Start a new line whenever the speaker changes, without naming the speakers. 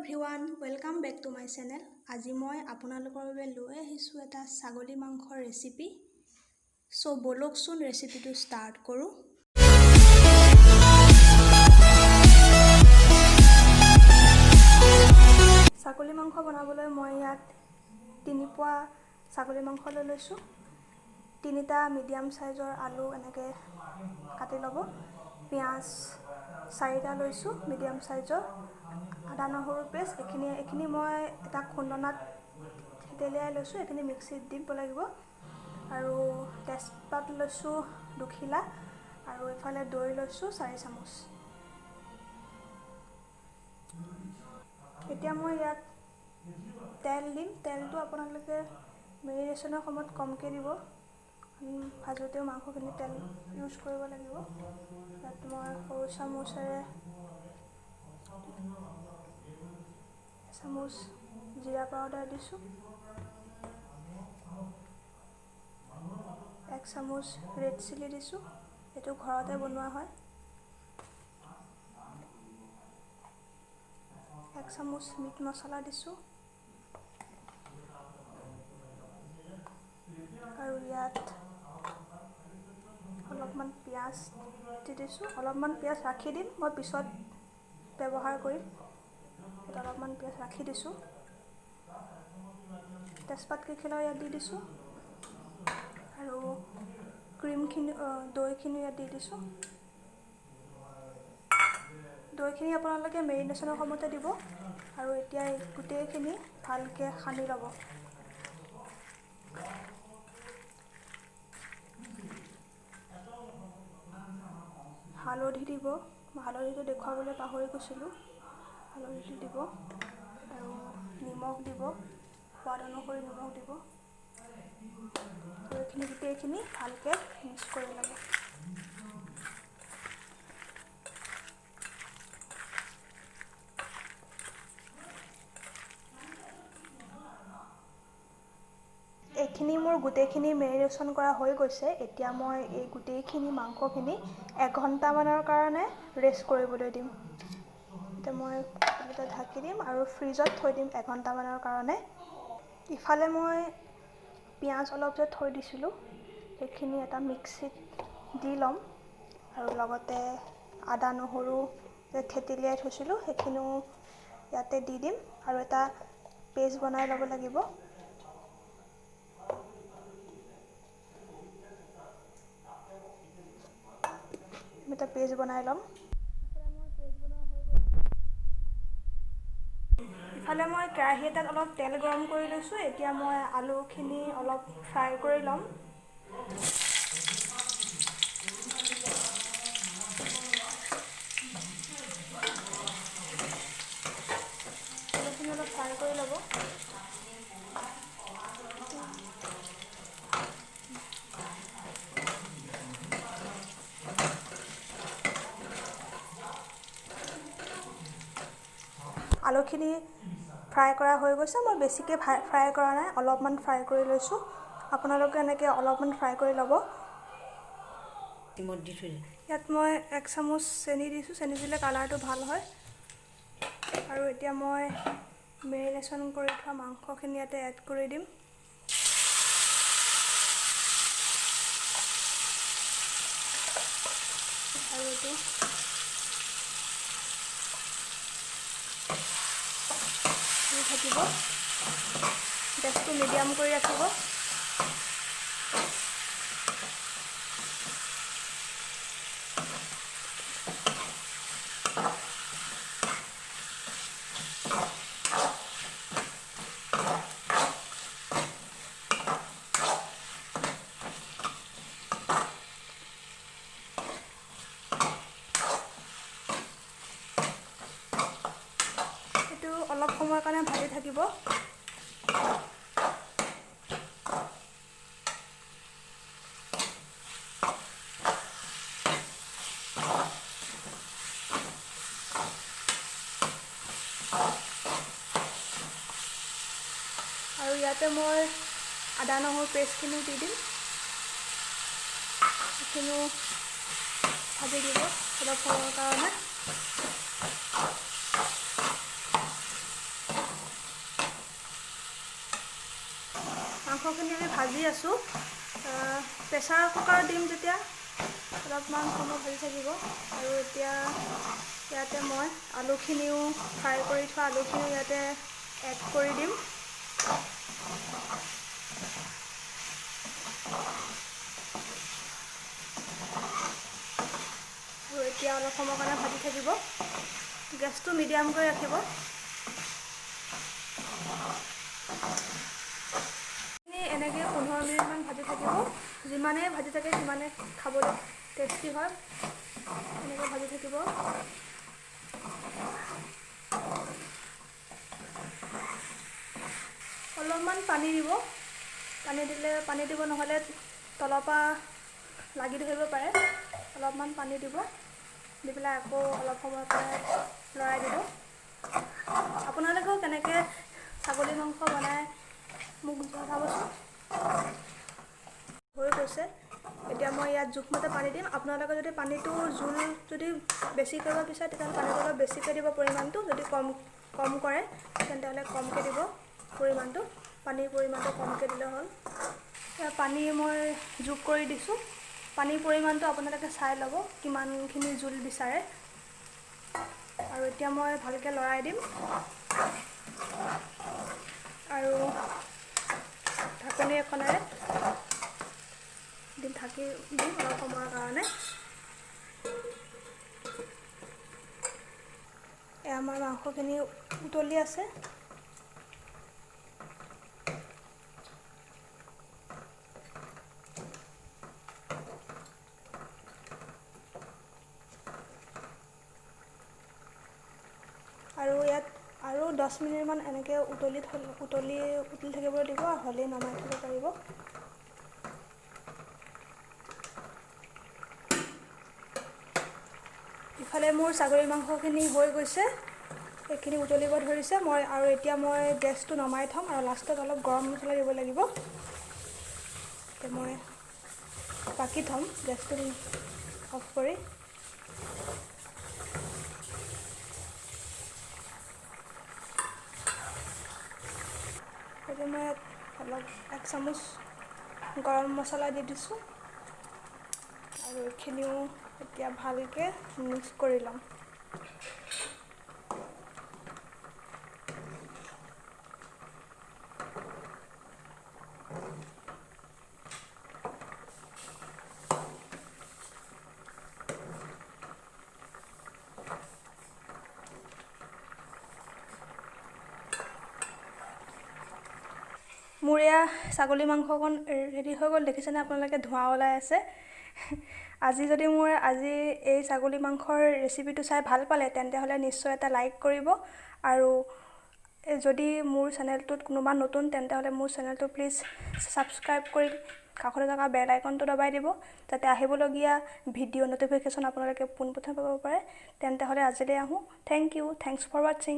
Everyone welcome back to my channel. আজি মই আপোনালোকৰ বাবে লৈ আহিছোঁ এটা ছাগলী মাংসৰ ৰেচিপি। চ' বলকচোন ৰেচিপিটো ষ্টাৰ্ট কৰোঁ। ছাগলী মাংস বনাবলৈ মই ইয়াত 3 পোৱা ছাগলী মাংস লৈ লৈছোঁ। 3টা মিডিয়াম সাইজৰ আলু এনেকৈ কাটি ল'ব। পিঁয়াজ 4টা লৈছোঁ মিডিয়াম সাইজৰ। আদা নহৰু পেষ্ট এইখিনি মই এটা খুন্দনাত থেতেলিয়াই লৈছোঁ। এইখিনি মিক্সিত দিব লাগিব। আৰু তেজপাত লৈছোঁ 2 খিলা আৰু এইফালে দৈ লৈছোঁ 4 চামুচ। এতিয়া মই ইয়াত তেল দিম। তেলটো আপোনালোকে মেৰিনেশ্যনৰ সময়ত কমকৈ দিব। ভাজোঁতেও মাংসখিনি তেল ইউজ কৰিব লাগিব। ইয়াত মই সৰু চামুচেৰে চামুচ জিৰা পাউডাৰ দিছোঁ, 1 চামুচ ৰেড চিলি দিছোঁ, এইটো ঘৰতে বনোৱা হয়, 1 চামুচ মিট মছলা দিছোঁ আৰু ইয়াত অলপমান পিঁয়াজ দি দিছোঁ। অলপমান পিঁয়াজ ৰাখি দিম, মই পিছত ব্যৱহাৰ কৰিম। অলপমান পিঁয়াজ ৰাখি দিছোঁ। তেজপাত কেইখিলাও ইয়াত দি দিছোঁ আৰু দৈখিনি ইয়াত দি দিছোঁ। দৈখিনি আপোনালোকে মেৰিনেশ্যনৰ সময়তে দিব আৰু এতিয়া গোটেইখিনি ভালকৈ সানি ল'ব। হালধি দিব, হালধিটো দেখুৱাবলৈ পাহৰি গৈছিলোঁ। হালধিটো দিব আৰু নিমখ দিব, সোৱাদ অনুসৰি নিমখ দিব আৰু এইখিনি গোটেইখিনি ভালকৈ মিক্স কৰি ল'ব। এইখিনি মোৰ গোটেইখিনি মেৰিনেশ্যন কৰা হৈ গৈছে। এতিয়া মই এই গোটেইখিনি মাংসখিনি 1 ঘণ্টামানৰ কাৰণে ৰেষ্ট কৰিবলৈ দিম। এতিয়া মই এটা ঢাকি দিম আৰু ফ্ৰিজত থৈ দিম 1 ঘণ্টামানৰ কাৰণে। ইফালে মই পিঁয়াজ অলপ যে থৈ দিছিলোঁ সেইখিনি এটা মিক্সিত দি ল'ম আৰু লগতে আদা নহৰু যে থেতেলিয়াই থৈছিলোঁ সেইখিনিও ইয়াতে দি দিম আৰু এটা পেষ্ট বনাই ল'ব লাগিব। এটা পেষ্ট বনাই ল'ম। ইফালে মই কেৰাহী এটাত অলপ তেল গৰম কৰি লৈছোঁ। এতিয়া মই আলুখিনি অলপ ফ্ৰাই কৰি ল'ম। আলুখিনি অলপ ফ্ৰাই কৰি ল'ব। আলুখিনি ফ্ৰাই কৰা হৈ গৈছে। মই বেছিকৈ ফ্ৰাই কৰা নাই, অলপমান ফ্ৰাই কৰি লৈছোঁ। আপোনালোকে এনেকৈ অলপমান ফ্ৰাই কৰি ল'ব। ইয়াত মই 1 চামুচ চেনি দিছোঁ। চেনি দিলে কালাৰটো ভাল হয়। আৰু এতিয়া মই মেৰিনেশ্যন কৰি থোৱা মাংসখিনি ইয়াতে এড কৰি দিম। আৰু এইটো থাকিব। গেছটো মিডিয়াম কৰি ৰাখিব। এইটো অলপ সময়ৰ কাৰণে ভাজি থাকিব। আৰু ইয়াতে মই আদা নহৰু পেষ্টখিনি দি দিম। এইখিনিও ভাজি দিব অলপ সময়ৰ কাৰণে। মাংসখিনি আমি ভাজি আছোঁ। প্ৰেছাৰ কুকাৰত দিম যেতিয়া অলপমান সময় ভাজি থাকিব। আৰু এতিয়া ইয়াতে মই আলুখিনিও ফ্ৰাই কৰি থোৱা আলুখিনিও ইয়াতে এড কৰি দিম। আৰু এতিয়া অলপ সময়ৰ কাৰণে ভাজি থাকিব। গেছটো মিডিয়াম কৰি ৰাখিব। এনেকৈ 15 মিনিটমান ভাজি থাকিব। যিমানেই ভাজি থাকে সিমানে খাবলৈ টেষ্টি হয়। এনেকৈ ভাজি থাকিব। অলপমান পানী দিব। পানী দিব নহ'লে তলৰ পৰা লাগি ধৰিব পাৰে। অলপমান পানী দিব। দি পেলাই আকৌ অলপ সময় কাৰণে লৰাই দিব। আপোনালোকেও কেনেকৈ ছাগলী মাংস বনাই মোক জনাবচোন। হৈ গৈছে। এতিয়া মই ইয়াত জোখমতে পানী দিম। আপোনালোকে যদি পানীটো জোল যদি বেছি কৰিব বিচাৰে তেতিয়াহ'লে পানীটো অলপ বেছিকৈ দিব পৰিমাণটো। যদি কম কৰে তেন্তে হ'লে কমকৈ দিব পৰিমাণটো। পানীৰ পৰিমাণটো কমকৈ দিলে হ'ল। পানী মই যোগ কৰি দিছোঁ। পানীৰ পৰিমাণটো আপোনালোকে চাই ল'ব কিমানখিনি জোল বিচাৰে। আৰু এতিয়া মই ভালকৈ লৰাই দিম। আৰু ঢাকনি এখনেৰে ঢাকি দিম অলপ সময়ৰ কাৰণে। আমাৰ মাংসখিনি উতলি আছে। আৰু ইয়াত আৰু 10 মিনিটমান এনেকৈ উতলি থাকিবলৈ দিব। হ'লেই নমাই থ'ব পাৰিব। ইফালে মোৰ ছাগলী মাংসখিনি হৈ গৈছে। এইখিনি উতলিব ধৰিছে। এতিয়া মই গেছটো নমাই থ'ম আৰু লাষ্টত অলপ গৰম মছলা দিব লাগিব। এতিয়া মই বাকি থ'ম গেছটো অফ কৰি। এতিয়া মই অলপ 1 চামুচ গৰম মছলা দি দিছোঁ। আৰু এইখিনিও এতিয়া ভালকৈ মিক্স কৰি ল'ম। মোৰ এয়া ছাগলী মাংসকণ ৰেডি হৈ গ'ল। দেখিছেনে আপোনালোকে ধোঁৱা ওলাই আছে। আজি এই ছাগলী মাংসৰ ৰেচিপিটো চাই ভাল পালে তেন্তে হ'লে নিশ্চয় এটা লাইক কৰিব। আৰু যদি মোৰ চেনেলটোত কোনোবা নতুন তেন্তে হ'লে মোৰ চেনেলটো প্লিজ ছাবস্ক্ৰাইব কৰি কাষতে থকা বেল আইকনটো দবাই দিব, যাতে আহিবলগীয়া ভিডিঅ' ন'টিফিকেশ্যন আপোনালোকে পোনপ্ৰথমে পাব পাৰে। তেন্তে হ'লে আজিলৈ আহোঁ। Thanks for ৱাটছিং।